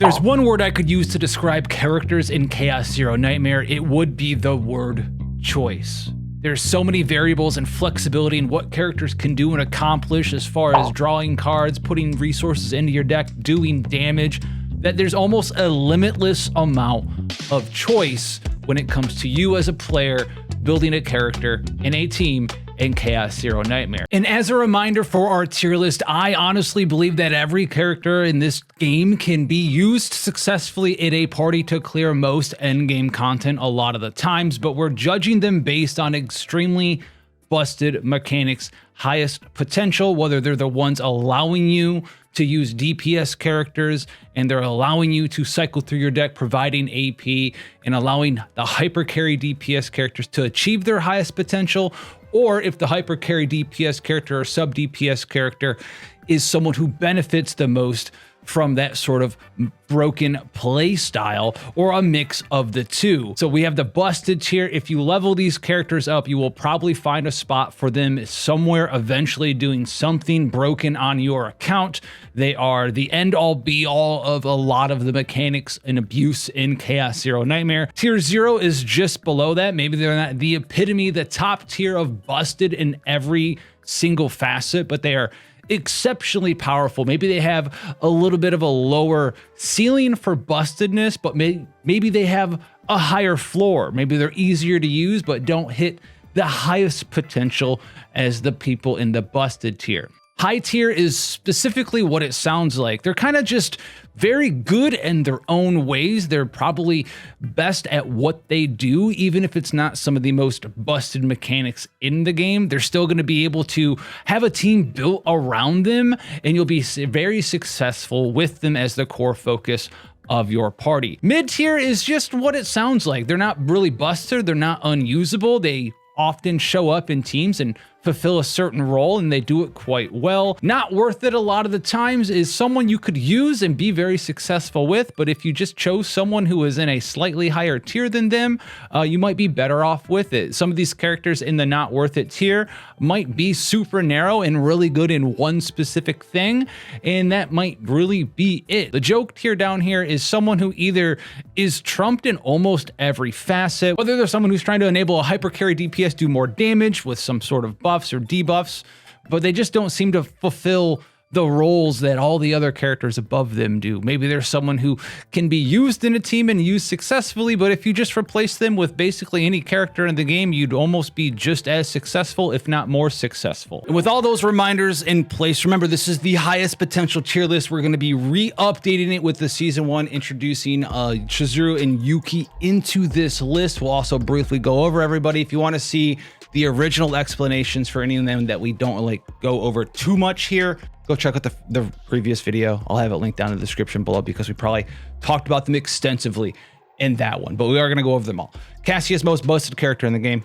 There's one word I could use to describe characters in Chaos Zero Nightmare, it would be the word choice. There's so many variables and flexibility in what characters can do and accomplish as far as drawing cards, putting resources into your deck, doing damage, that there's almost a limitless amount of choice when it comes to you as a player building a character in a team in Chaos Zero Nightmare. And as a reminder for our tier list, I honestly believe that every character in this game can be used successfully in a party to clear most endgame content a lot of the times, but we're judging them based on extremely busted mechanics, highest potential, whether they're the ones allowing you to use DPS characters and they're allowing you to cycle through your deck, providing AP and allowing the hyper carry DPS characters to achieve their highest potential, or if the hyper carry DPS character or sub DPS character is someone who benefits the most from that sort of broken play style, or a mix of the two. So we have the busted tier. If you level these characters up, you will probably find a spot for them somewhere eventually doing something broken on your account. They are the end all be all of a lot of the mechanics and abuse in Chaos Zero Nightmare. Tier 0 is just below that. Maybe they're not the epitome, the top tier of busted in every single facet, but they are exceptionally powerful. Maybe they have a little bit of a lower ceiling for bustedness, but maybe they have a higher floor. Maybe they're easier to use, but don't hit the highest potential as the people in the busted tier. High tier is specifically what it sounds like. They're kind of just very good in their own ways. They're probably best at what they do, even if it's not some of the most busted mechanics in the game. They're still going to be able to have a team built around them, and you'll be very successful with them as the core focus of your party. Mid tier is just what it sounds like. They're not really busted. They're not unusable. They often show up in teams and fulfill a certain role, and they do it quite well. Not worth it a lot of the times is someone you could use and be very successful with, but if you just chose someone who is in a slightly higher tier than them, you might be better off with it. Some of these characters in the not worth it tier might be super narrow and really good in one specific thing, and that might really be it. The joke tier down here is someone who either is trumped in almost every facet, whether they're someone who's trying to enable a hyper carry DPS do more damage with some sort of buffs or debuffs, but they just don't seem to fulfill the roles that all the other characters above them do. Maybe there's someone who can be used in a team and used successfully, but if you just replace them with basically any character in the game, you'd almost be just as successful, if not more successful. And with all those reminders in place, remember, this is the highest potential tier list. We're going to be re-updating it with the season 1, introducing Chizuru and Yuki into this list. We'll also briefly go over everybody. If you want to see the original explanations for any of them that we don't like go over too much here, go check out the previous video. I'll have it linked down in the description below because we probably talked about them extensively in that one, but we are going to go over them all. Cassius, most busted character in the game.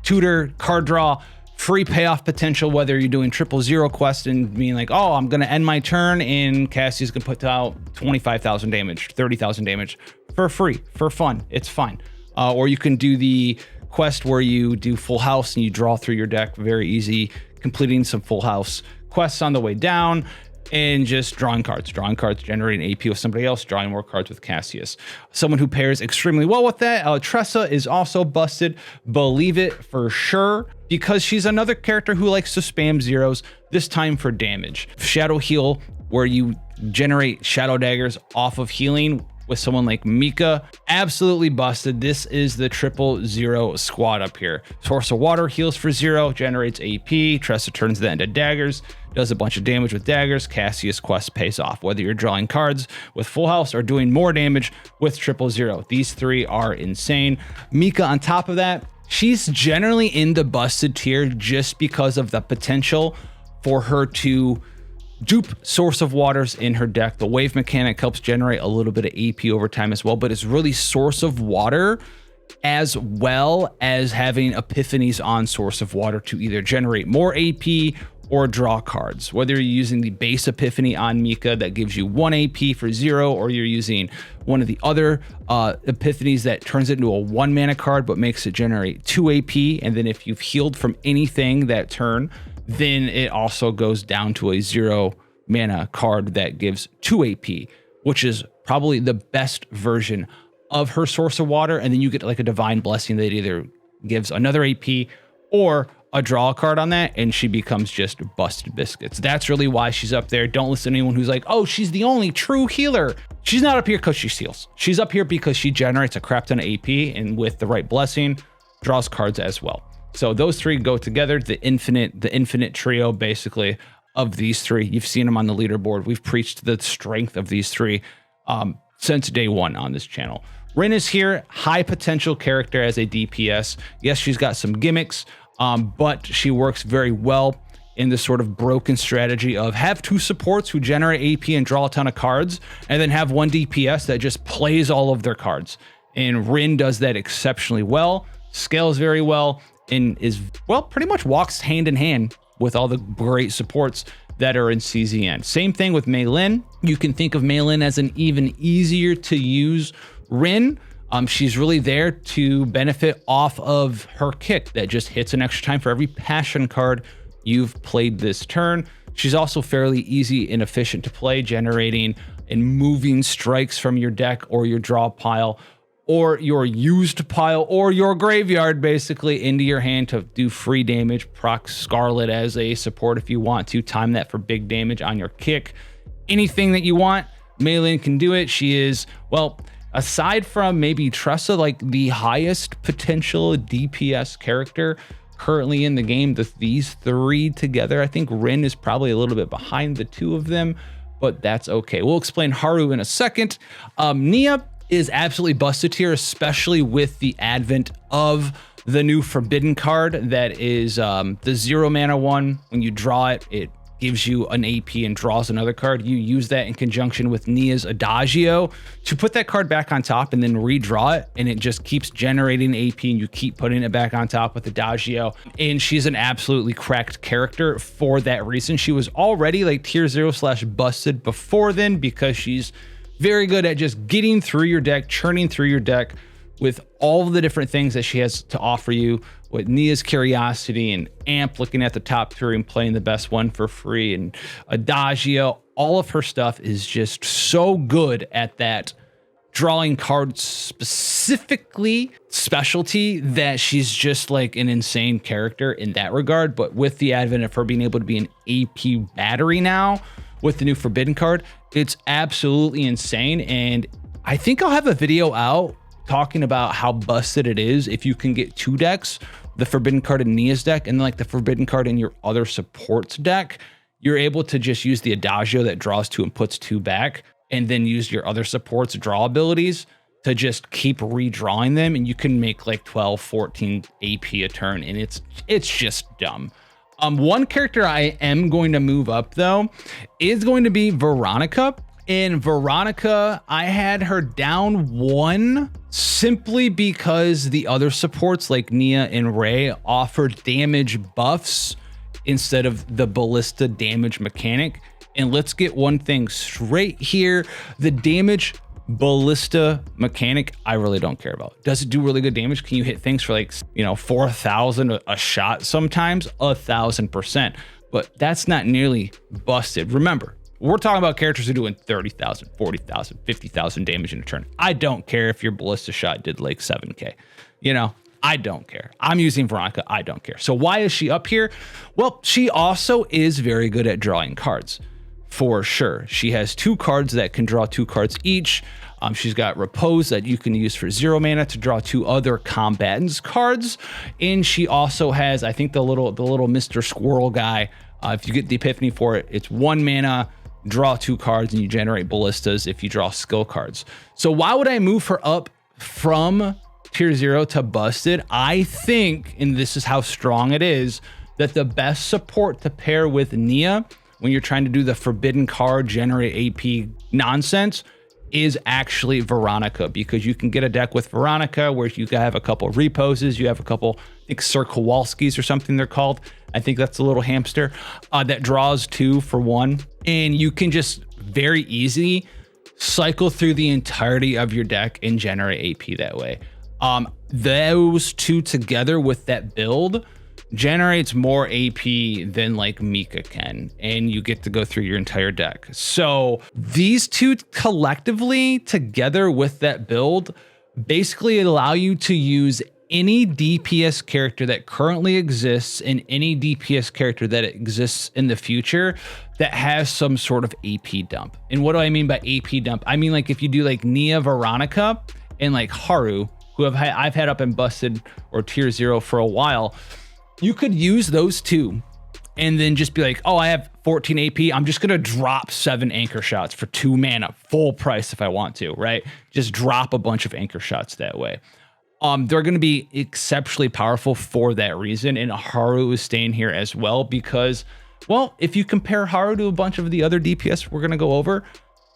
Tutor, card draw, free payoff potential, whether you're doing 000 quest and being like, oh, I'm going to end my turn and Cassius can put out 25,000 damage, 30,000 damage for free, for fun. It's fine. Or you can do the quest where you do full house and you draw through your deck. Very easy, completing some full house quests on the way down and just drawing cards, generating AP with somebody else, drawing more cards with Cassius. Someone who pairs extremely well with that. Tressa is also busted, believe it for sure, because she's another character who likes to spam zeros, this time for damage. Shadow heal, where you generate shadow daggers off of healing with someone like Mika, absolutely busted. This is the 000 squad up here. Source of water heals for 0, generates AP. Tressa turns that into daggers, does a bunch of damage with daggers. Cassius quest pays off, whether you're drawing cards with full house or doing more damage with 000. These three are insane. Mika on top of that, she's generally in the busted tier just because of the potential for her to dupe source of waters in her deck. The wave mechanic helps generate a little bit of AP over time as well, but it's really source of water as well as having epiphanies on source of water to either generate more AP or draw cards. Whether you're using the base epiphany on Mika that gives you 1 AP for 0, or you're using one of the other epiphanies that turns it into a 1 mana card but makes it generate 2 AP, and then if you've healed from anything that turn, then it also goes down to a 0 mana card that gives 2 AP. which is probably the best version of her Source of Water. And then you get like a Divine Blessing that either gives another AP or a draw card on that, and she becomes just busted biscuits. That's really why she's up there. Don't listen to anyone who's like, oh, she's the only true healer. She's not up here because she steals. She's up here because she generates a crap ton of AP, and with the right blessing, draws cards as well. So those three go together, the infinite trio, basically, of these three. You've seen them on the leaderboard. We've preached the strength of these three since day one on this channel. Rin is here, high potential character as a DPS. Yes, she's got some gimmicks, but she works very well in this sort of broken strategy of have two supports who generate AP and draw a ton of cards, and then have one DPS that just plays all of their cards. And Rin does that exceptionally well, scales very well, and is, well, pretty much walks hand in hand with all the great supports that are in CZN. Same thing with Mei Lin. You can think of Mei Lin as an even easier to use Rin. She's really there to benefit off of her kick that just hits an extra time for every passion card you've played this turn. She's also fairly easy and efficient to play, generating and moving strikes from your deck or your draw pile or your used pile or your graveyard basically into your hand to do free damage. Proc Scarlet as a support if you want to. Time that for big damage on your kick. Anything that you want, Mei Lin can do it. She is, well, aside from maybe Tressa, like the highest potential DPS character currently in the game. These three together, I think Rin is probably a little bit behind the two of them, but that's okay. We'll explain Haru in a second. Nia is absolutely busted here, especially with the advent of the new Forbidden card that is the 0 mana one. When you draw it, it gives you an AP and draws another card. You use that in conjunction with Nia's Adagio to put that card back on top and then redraw it, and it just keeps generating AP and you keep putting it back on top with Adagio. And she's an absolutely cracked character for that reason. She was already like tier 0/busted before then because she's very good at just getting through your deck, churning through your deck with all of the different things that she has to offer you, with Nia's Curiosity and Amp looking at the top three and playing the best one for free, and Adagio. All of her stuff is just so good at that drawing cards specifically specialty that she's just like an insane character in that regard. But with the advent of her being able to be an AP battery now with the new Forbidden card, it's absolutely insane. And I think I'll have a video out talking about how busted it is if you can get two decks, the Forbidden card in Nia's deck and then like the Forbidden card in your other supports deck. You're able to just use the Adagio that draws two and puts two back, and then use your other supports draw abilities to just keep redrawing them, and you can make like 12, 14 AP a turn, and it's just dumb. One character I am going to move up though is going to be Veronica. In Veronica, I had her down 1 simply because the other supports like Nia and Ray offered damage buffs instead of the ballista damage mechanic. And let's get one thing straight here. The damage ballista mechanic, I really don't care about. Does it do really good damage? Can you hit things for like, 4,000 a shot sometimes? 1,000%. But that's not nearly busted. Remember, we're talking about characters who are doing 30,000, 40,000, 50,000 damage in a turn. I don't care if your ballista shot did like 7K. I don't care. I'm using Veronica. I don't care. So why is she up here? Well, she also is very good at drawing cards. For sure. She has 2 cards that can draw 2 cards each. She's got Repose that you can use for 0 mana to draw 2 other combatants cards. And she also has, I think, the little Mr. Squirrel guy. If you get the Epiphany for it, it's 1 mana, draw 2 cards, and you generate ballistas if you draw skill cards. So why would I move her up from tier 0 to busted? I think, and this is how strong it is, that the best support to pair with Nia when you're trying to do the Forbidden card, generate AP nonsense, is actually Veronica, because you can get a deck with Veronica where you have a couple of reposes, you have a couple, I think Sir Kowalski's or something they're called. I think that's a little hamster that draws 2 for 1. And you can just very easy cycle through the entirety of your deck and generate AP that way. Those two together with that build generates more AP than like Mika can, and you get to go through your entire deck. So these two collectively together with that build basically allow you to use any DPS character that currently exists and any DPS character that exists in the future that has some sort of AP dump. And what do I mean by AP dump? I mean, like if you do like Nia Veronica and like Haru, who I've had up and busted or tier 0 for a while, you could use those two and then just be like, oh, I have 14 AP. I'm just going to drop 7 anchor shots for 2 mana, full price if I want to, right? Just drop a bunch of anchor shots that way. They're going to be exceptionally powerful for that reason. And Haru is staying here as well because, well, if you compare Haru to a bunch of the other DPS we're going to go over,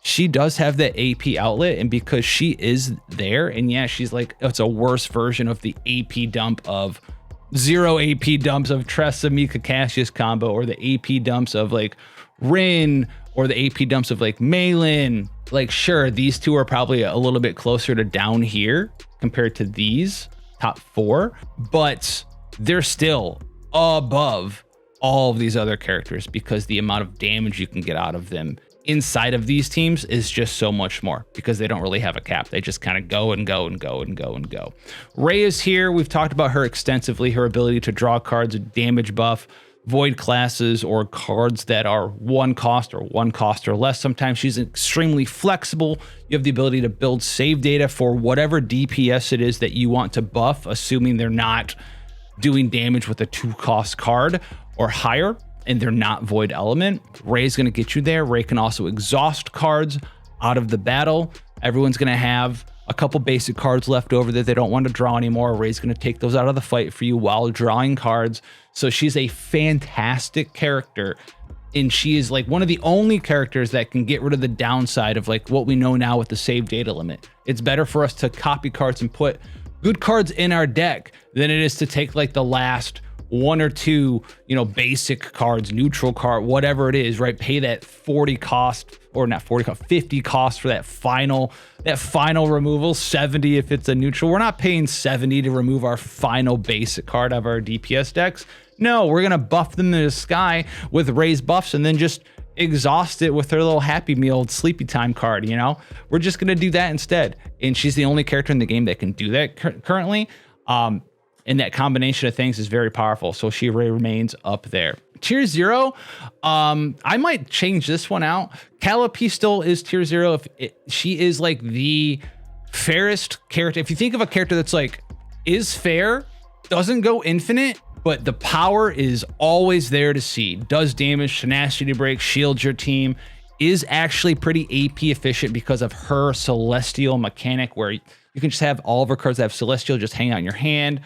she does have that AP outlet. And because she is there, and yeah, she's like, it's a worse version of the AP dump of 0 AP dumps of Tressa Mika Cassius combo, or the AP dumps of like Rin, or the AP dumps of like Malin. Like, sure, these two are probably a little bit closer to down here compared to these top 4, but they're still above all of these other characters because the amount of damage you can get out of them inside of these teams is just so much more because they don't really have a cap. They just kind of go and go and go and go and go. Ray is here. We've talked about her extensively, her ability to draw cards, a damage buff, void classes, or cards that are 1 cost or 1 cost or less. Sometimes she's extremely flexible. You have the ability to build save data for whatever DPS it is that you want to buff, assuming they're not doing damage with a 2-cost card or higher, and they're not void element. Ray's going to get you there. Ray can also exhaust cards out of the battle. Everyone's going to have a couple basic cards left over that they don't want to draw anymore. Ray's going to take those out of the fight for you while drawing cards. So she's a fantastic character, and she is like one of the only characters that can get rid of the downside of like what we know now with the save data limit. It's better for us to copy cards and put good cards in our deck than it is to take like the last 1 or 2, you know, basic cards, neutral card, whatever it is, right? Pay that 40 cost, or not 40 cost, 50 cost for that final removal, 70 if it's a neutral. We're not paying 70 to remove our final basic card of our DPS decks. No, we're gonna buff them in the sky with raised buffs and then just exhaust it with her little Happy Meal sleepy time card, you know? We're just gonna do that instead. And she's the only character in the game that can do that currently. And that combination of things is very powerful. So she remains up there. Tier 0, I might change this one out. Calliope still is tier 0. She is like the fairest character. If you think of a character that's like, is fair, doesn't go infinite, but the power is always there to see. Does damage, tenacity break, shields your team, is actually pretty AP efficient because of her Celestial mechanic, where you can just have all of her cards that have Celestial just hang out in your hand,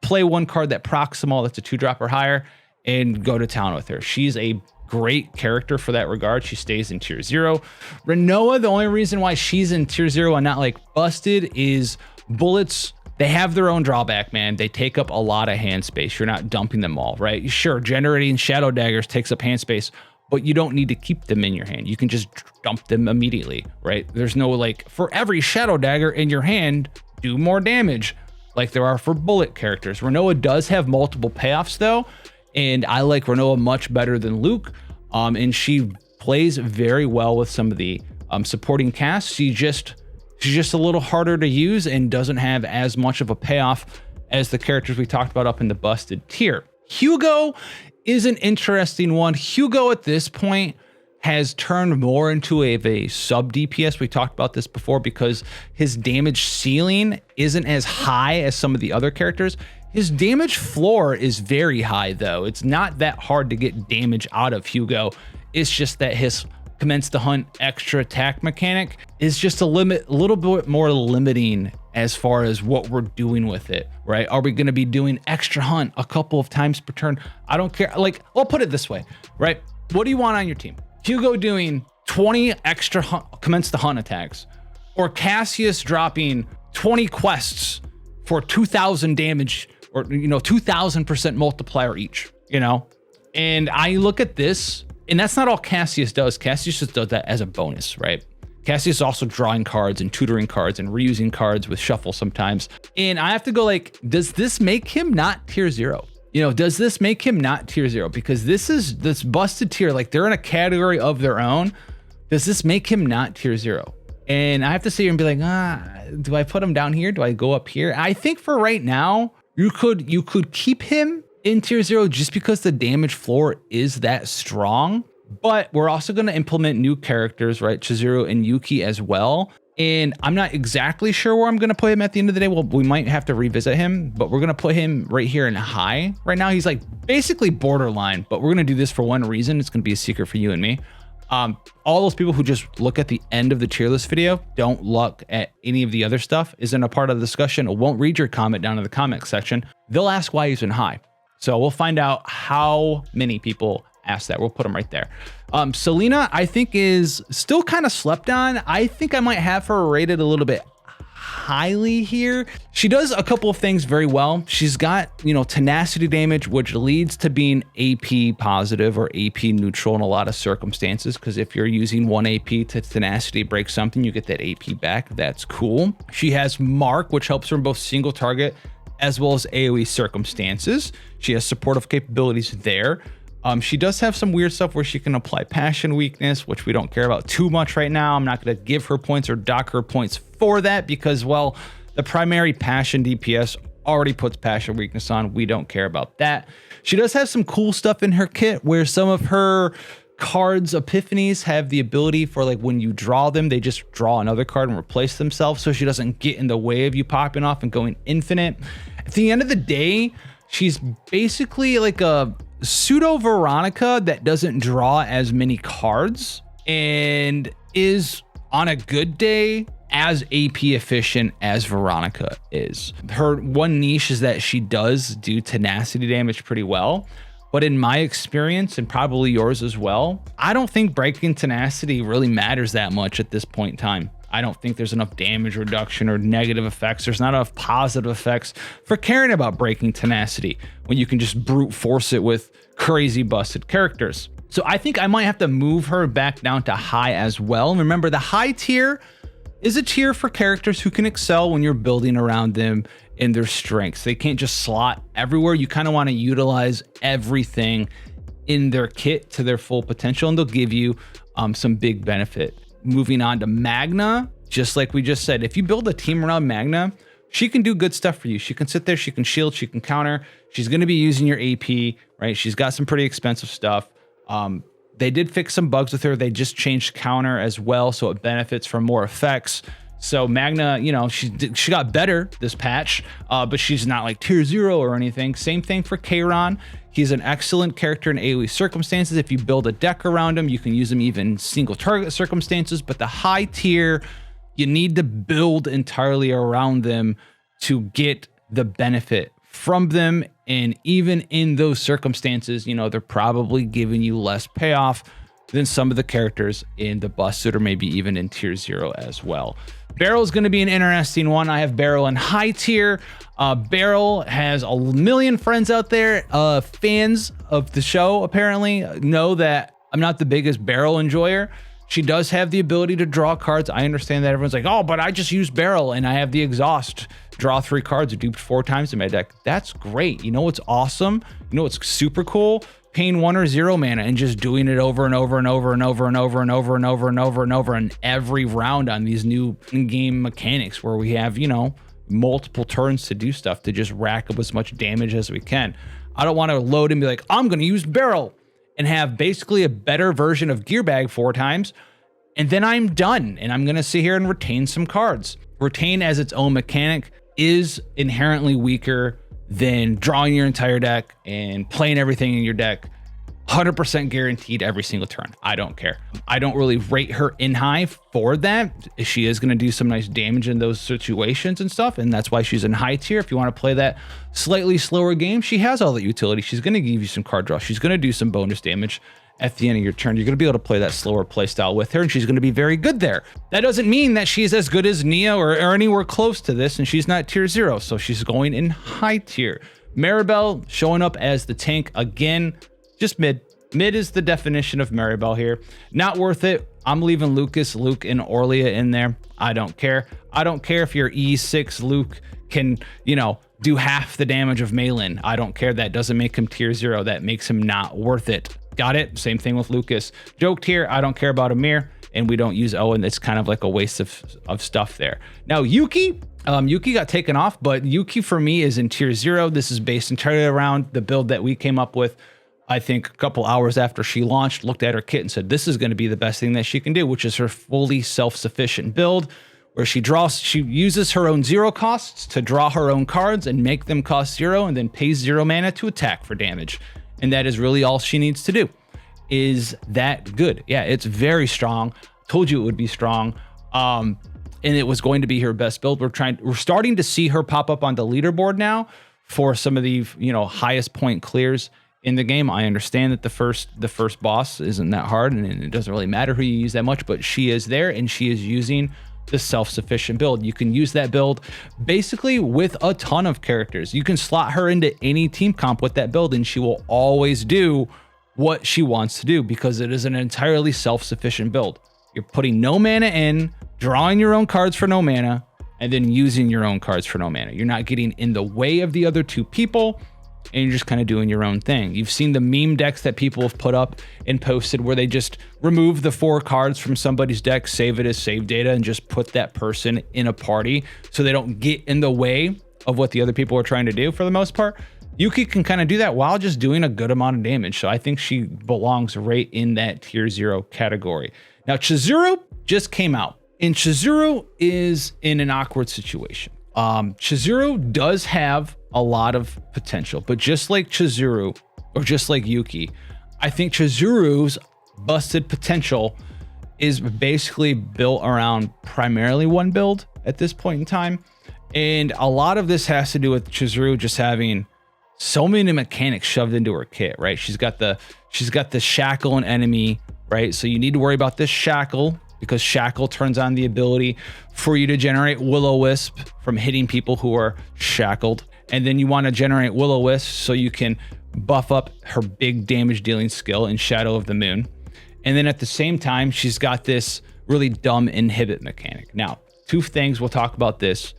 play 1 card that procs them all, that's a 2-drop or higher, and go to town with her. She's a great character for that regard. She stays in tier 0. Renoa, the only reason why she's in tier 0 and not like busted is bullets. They have their own drawback, man. They take up a lot of hand space. You're not dumping them all, right? Sure, generating shadow daggers takes up hand space, but you don't need to keep them in your hand. You can just dump them immediately, right? There's no like, for every shadow dagger in your hand, do more damage, like there are for bullet characters. Renoa does have multiple payoffs though, and I like Renoa much better than Luke, and she plays very well with some of the supporting casts. She's just a little harder to use and doesn't have as much of a payoff as the characters we talked about up in the busted tier. Hugo is an interesting one. Hugo at this point has turned more into a sub DPS. We talked about this before because his damage ceiling isn't as high as some of the other characters. His damage floor is very high though. It's not that hard to get damage out of Hugo. It's just that his commence to hunt extra attack mechanic is just a little bit more limiting as far as what we're doing with it, right? Are we going to be doing extra hunt a couple of times per turn? I don't care. Like, I'll put it this way, right? What do you want on your team? Hugo doing 20 extra commence to hunt attacks, or Cassius dropping 20 quests for 2,000 damage, or 2,000% multiplier each, And I look at this, and that's not all Cassius does. Cassius just does that as a bonus, right? Cassius is also drawing cards and tutoring cards and reusing cards with shuffle sometimes. And I have to go like, does this make him not tier 0? You know, does this make him not tier 0? Because this busted tier, like they're in a category of their own. Does this make him not tier 0? And I have to sit here and be like, do I put him down here? Do I go up here? I think for right now, you could keep him in tier 0 just because the damage floor is that strong. But we're also going to implement new characters, right? Chizuru and Yuki as well. And I'm not exactly sure where I'm going to put him at the end of the day. Well, we might have to revisit him, but we're going to put him right here in high. Right now, he's like basically borderline, but we're going to do this for one reason. It's going to be a secret for you and me. All those people who just look at the end of the tier list video, don't look at any of the other stuff, isn't a part of the discussion, or won't read your comment down in the comment section. They'll ask why he's in high. So we'll find out how many people ask that. We'll put them right there. Selena, I think, is still kind of slept on. I think I might have her rated a little bit highly here. She does a couple of things very well. She's got, you know, tenacity damage, which leads to being AP positive or AP neutral in a lot of circumstances, because if you're using 1 AP to tenacity break something, you get that AP back. That's cool. She has Mark, which helps her in both single target as well as AoE circumstances. She has supportive capabilities there. She does have some weird stuff where she can apply passion weakness, which we don't care about too much right now. I'm not going to give her points or dock her points for that because, well, the primary passion DPS already puts passion weakness on. We don't care about that. She does have some cool stuff in her kit where some of her cards epiphanies have the ability for, like, when you draw them, they just draw another card and replace themselves, so she doesn't get in the way of you popping off and going infinite. At the end of the day, she's basically like a pseudo Veronica that doesn't draw as many cards and is, on a good day, as AP efficient as Veronica is. Her one niche is that she does do tenacity damage pretty well, but in my experience, and probably yours as well, I don't think breaking tenacity really matters that much at this point in time. I don't think there's enough damage reduction or negative effects. There's not enough positive effects for caring about breaking tenacity when you can just brute force it with crazy busted characters. So I think I might have to move her back down to high as well. And remember, the high tier is a tier for characters who can excel when you're building around them in their strengths. They can't just slot everywhere. You kind of want to utilize everything in their kit to their full potential, and they'll give you some big benefit. Moving on to Magna, just like we just said, if you build a team around Magna, she can do good stuff for you. She can sit there, she can shield, she can counter. She's going to be using your AP, right? She's got some pretty expensive stuff. They did fix some bugs with her. They just changed counter as well, so it benefits from more effects. So Magna, you know, she got better this patch, but she's not like tier 0 or anything. Same thing for Kairon. He's an excellent character in AoE circumstances. If you build a deck around him, you can use him even single target circumstances, but the high tier, you need to build entirely around them to get the benefit from them. And even in those circumstances, you know, they're probably giving you less payoff than some of the characters in the busted or maybe even in tier 0 as well. Beryl is going to be an interesting one. I have Beryl in high tier. Beryl has a million friends out there. Fans of the show apparently know that I'm not the biggest Beryl enjoyer. She does have the ability to draw cards. I understand that everyone's like, oh, but I just use Beryl and I have the exhaust. Draw 3 cards, duped 4 times in my deck. That's great. You know what's awesome? You know what's super cool? Paying 1 or 0 mana and just doing it over and over and over and over and over and over and over and over and over and every round on these new in-game mechanics where we have, you know, multiple turns to do stuff to just rack up as much damage as we can. I don't want to load and be like, I'm going to use Beryl and have basically a better version of Gear Bag 4 times, and then I'm done and I'm going to sit here and retain some cards. Retain as its own mechanic is inherently weaker than drawing your entire deck and playing everything in your deck 100% guaranteed every single turn. I don't care. I don't really rate her in high for that. She is going to do some nice damage in those situations and stuff, and that's why she's in high tier. If you want to play that slightly slower game, she has all the utility. She's going to give you some card draw. She's going to do some bonus damage at the end of your turn. You're going to be able to play that slower play style with her, and she's going to be very good there. That doesn't mean that she's as good as Nia or anywhere close to this, and she's not tier 0, so she's going in high tier. Maribel showing up as the tank again, just mid. Mid is the definition of Maribel here. Not worth it. I'm leaving Lucas, Luke, and Orlia in there. I don't care. I don't care if you're E6 Luke can, you know, do half the damage of Malin. I don't care. That doesn't make him tier 0. That makes him not worth it. Got it? Same thing with Lucas. Joked here. I don't care about Amir, and we don't use Owen. It's kind of like a waste of stuff there. Now, Yuki got taken off, but Yuki for me is in tier 0. This is based entirely around the build that we came up with, I think, a couple hours after she launched, looked at her kit and said, this is going to be the best thing that she can do, which is her fully self-sufficient build, where she uses her own 0 costs to draw her own cards and make them cost 0, and then pays 0 mana to attack for damage. And that is really all she needs to do. Is that good? Yeah, it's very strong. Told you it would be strong. And it was going to be her best build. We're starting to see her pop up on the leaderboard now for some of the, you know, highest point clears in the game. I understand that the first boss isn't that hard, and it doesn't really matter who you use that much, but she is there, and she is using the self-sufficient build. You can use that build basically with a ton of characters. You can slot her into any team comp with that build, and she will always do what she wants to do because it is an entirely self-sufficient build. You're putting no mana in, drawing your own cards for no mana, and then using your own cards for no mana. You're not getting in the way of the other two people, and you're just kind of doing your own thing. You've seen the meme decks that people have put up and posted where they just remove the 4 cards from somebody's deck, save it as save data, and just put that person in a party so they don't get in the way of what the other people are trying to do for the most part. Yuki can kind of do that while just doing a good amount of damage. So I think she belongs right in that tier 0 category. Now, Chizuru just came out, and Chizuru is in an awkward situation. Chizuru does have a lot of potential, but just like Chizuru, or just like Yuki, I think Chizuru's busted potential is basically built around primarily one build at this point in time. And a lot of this has to do with Chizuru just having so many mechanics shoved into her kit, right? She's got the shackle and enemy, right? So you need to worry about this shackle, because shackle turns on the ability for you to generate Will-O-Wisp from hitting people who are shackled. And then you want to generate Will-O-Wisp so you can buff up her big damage dealing skill in Shadow of the Moon. And then at the same time, she's got this really dumb inhibit mechanic. Now, 2 things, we'll talk about this.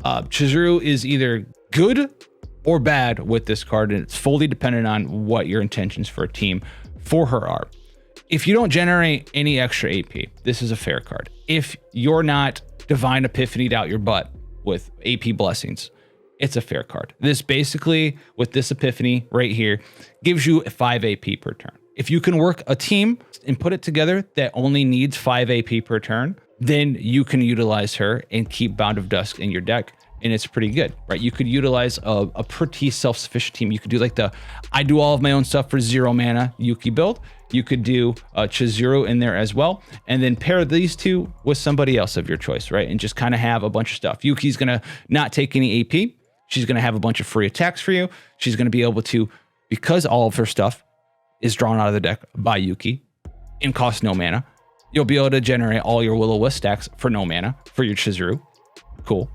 Chizuru is either good or bad with this card, and it's fully dependent on what your intentions for a team for her are. If you don't generate any extra AP, this is a fair card. If you're not Divine Epiphanied out your butt with AP blessings, it's a fair card. This basically, with this Epiphany right here, gives you 5 AP per turn. If you can work a team and put it together that only needs 5 AP per turn, then you can utilize her and keep Bound of Dusk in your deck, and it's pretty good, right? You could utilize a pretty self-sufficient team. You could do like I do all of my own stuff for 0 mana Yuki build. You could do Chizuru in there as well, and then pair these 2 with somebody else of your choice, right? And just kind of have a bunch of stuff. Yuki's gonna not take any AP. She's gonna have a bunch of free attacks for you. She's gonna be able to, because all of her stuff is drawn out of the deck by Yuki and costs no mana, you'll be able to generate all your Will-O-Wisp stacks for no mana for your Chizuru. Cool.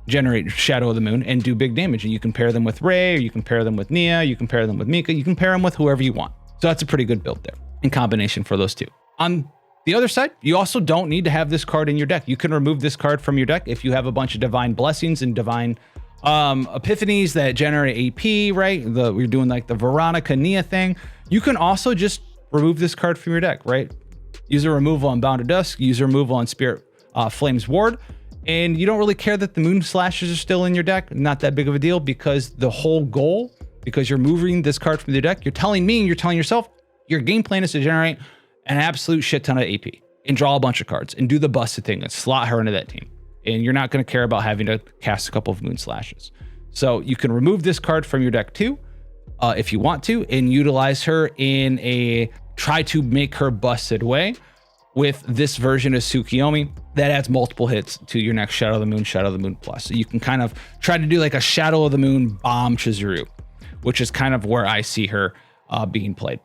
Generate Shadow of the Moon and do big damage. And you can pair them with Rei, or you can pair them with Nia, you can pair them with Mika, you can pair them with whoever you want. So that's a pretty good build there in combination for those 2. On the other side, you also don't need to have this card in your deck. You can remove this card from your deck if you have a bunch of Divine Blessings and Divine Epiphanies that generate AP, right? We're doing like the Veronica Nia thing. You can also just remove this card from your deck, right? Use a removal on Bound of Dusk, use a removal on Spirit Flames Ward, and you don't really care that the Moon Slashers are still in your deck. Not that big of a deal, because the whole goal, because you're moving this card from the deck, you're telling me and you're telling yourself, your game plan is to generate an absolute shit ton of AP and draw a bunch of cards and do the busted thing and slot her into that team. And you're not going to care about having to cast a couple of Moon Slashes. So you can remove this card from your deck too, if you want to, and utilize her in a try to make her busted way with this version of Tsukiyomi that adds multiple hits to your next Shadow of the Moon Plus. So you can kind of try to do like a Shadow of the Moon bomb Chizuru, which is kind of where I see her being played.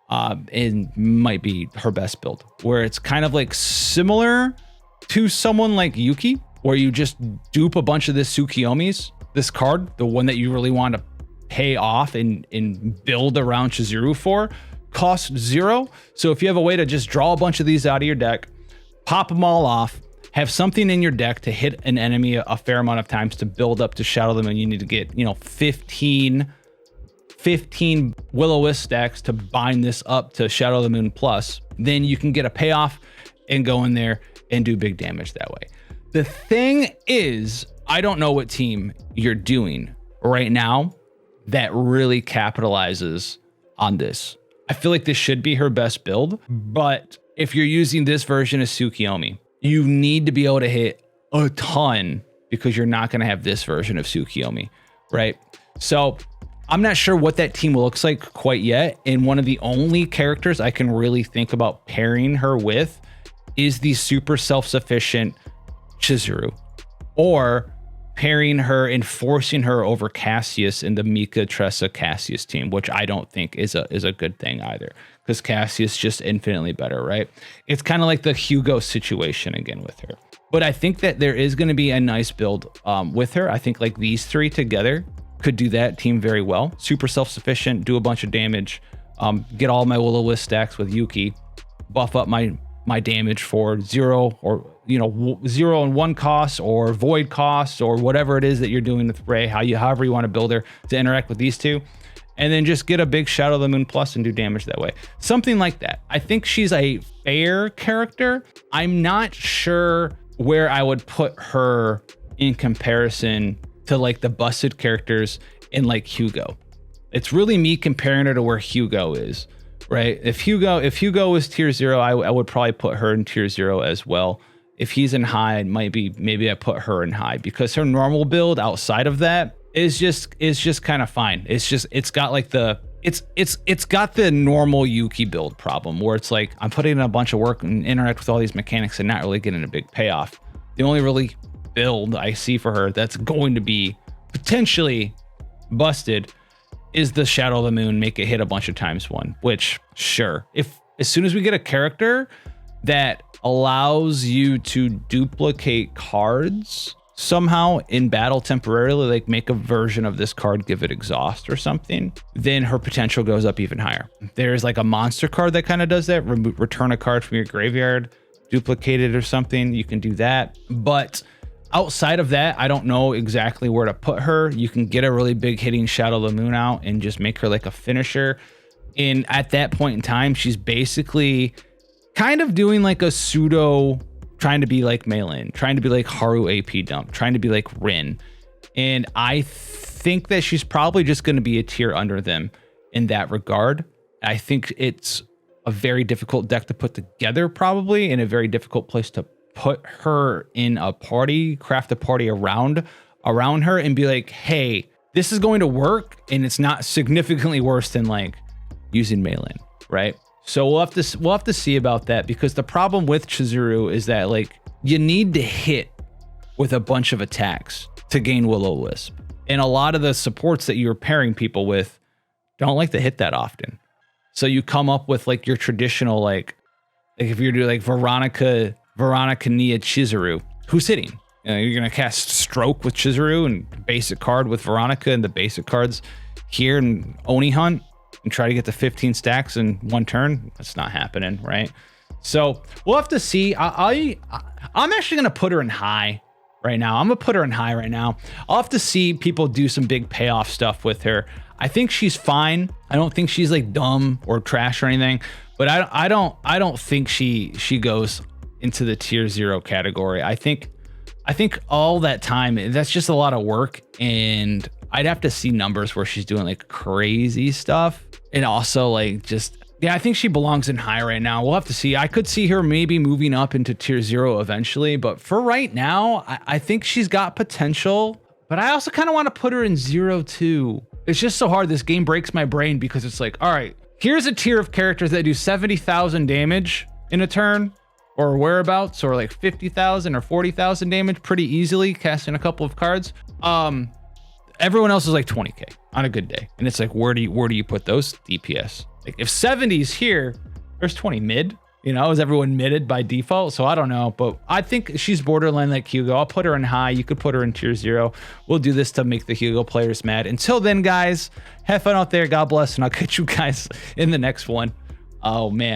And might be her best build, where it's kind of like similar to someone like Yuki, where you just dupe a bunch of this Tsukiyomis, this card, the one that you really want to pay off and build around Chizuru for, costs 0. So if you have a way to just draw a bunch of these out of your deck, pop them all off, have something in your deck to hit an enemy a fair amount of times to build up to Shadow the Moon. You need to get, 15 Will-O-Wisp stacks to bind this up to Shadow the Moon plus. Then you can get a payoff and go in there and do big damage that way. The thing is, I don't know what team you're doing right now that really capitalizes on this. I feel like this should be her best build, but if you're using this version of Tsukiyomi, you need to be able to hit a ton because you're not going to have this version of Tsukiyomi, right? So I'm not sure what that team looks like quite yet. And one of the only characters I can really think about pairing her with is the super self-sufficient Chizuru, or pairing her and forcing her over Cassius in the Mika Tressa Cassius team, which I don't think is a good thing either, because Cassius is just infinitely better, right? It's kind of like the Hugo situation again with her. But I think that there is going to be a nice build with her. I think like these three together could do that team very well. Super self-sufficient, do a bunch of damage, get all my Will-O-Wisp stacks with Yuki, buff up my damage for 0 or 0 and 1 costs or void costs or whatever it is that you're doing with Ray, however you want to build her to interact with these two, and then just get a big Shadow of the Moon plus and do damage that way. Something like that. I think she's a fair character. I'm not sure where I would put her in comparison to like the busted characters in like Hugo. It's really me comparing her to where Hugo is, right? If Hugo was tier 0, I would probably put her in tier 0 as well. If he's in high, maybe I put her in high, because her normal build outside of that is just kind of fine. It's got the normal Yuki build problem where it's like I'm putting in a bunch of work and interact with all these mechanics and not really getting a big payoff. The only really build I see for her that's going to be potentially busted is the Shadow of the Moon, make it hit a bunch of times one, which sure, if as soon as we get a character that allows you to duplicate cards somehow in battle temporarily, like make a version of this card, give it exhaust or something, then her potential goes up even higher. There's like a monster card that kind of does that, return a card from your graveyard, duplicate it or something, you can do that. But outside of that, I don't know exactly where to put her. You can get a really big hitting Shadow of the Moon out and just make her like a finisher. And at that point in time, she's basically kind of doing like a pseudo, trying to be like Meilin, trying to be like Haru AP dump, trying to be like Rin. And I think that she's probably just going to be a tier under them in that regard. I think it's a very difficult deck to put together, probably, and a very difficult place to put her in a party, craft a party around her and be like, hey, this is going to work, and it's not significantly worse than like using Meilin, right? So we'll have to see about that, because the problem with Chizuru is that like you need to hit with a bunch of attacks to gain Will-O-Wisp, and a lot of the supports that you're pairing people with don't like to hit that often. So you come up with like your traditional like if you're doing like Veronica Nia Chizuru, who's hitting? You're gonna cast Stroke with Chizuru and basic card with Veronica and the basic cards here and Oni Hunt and try to get to 15 stacks in one turn. That's not happening, right? So we'll have to see. I'm actually gonna put her in high right now. I'm gonna put her in high right now. I'll have to see people do some big payoff stuff with her. I think she's fine. I don't think she's like dumb or trash or anything, but I don't think she goes into the tier 0 category. I think all that time, that's just a lot of work, and I'd have to see numbers where she's doing like crazy stuff. And also like just, yeah, I think she belongs in high right now. We'll have to see. I could see her maybe moving up into tier 0 eventually, but for right now, I think she's got potential, but I also kind of want to put her in 0 too. It's just so hard. This game breaks my brain because it's like, all right, here's a tier of characters that do 70,000 damage in a turn or whereabouts, or like 50,000 or 40,000 damage pretty easily, casting a couple of cards. Everyone else is like 20K on a good day. And it's like, where do you put those DPS? Like if 70's here, there's 20 mid, is everyone midded by default? So I don't know, but I think she's borderline like Hugo. I'll put her in high. You could put her in tier 0. We'll do this to make the Hugo players mad. Until then, guys, have fun out there. God bless. And I'll catch you guys in the next one. Oh man.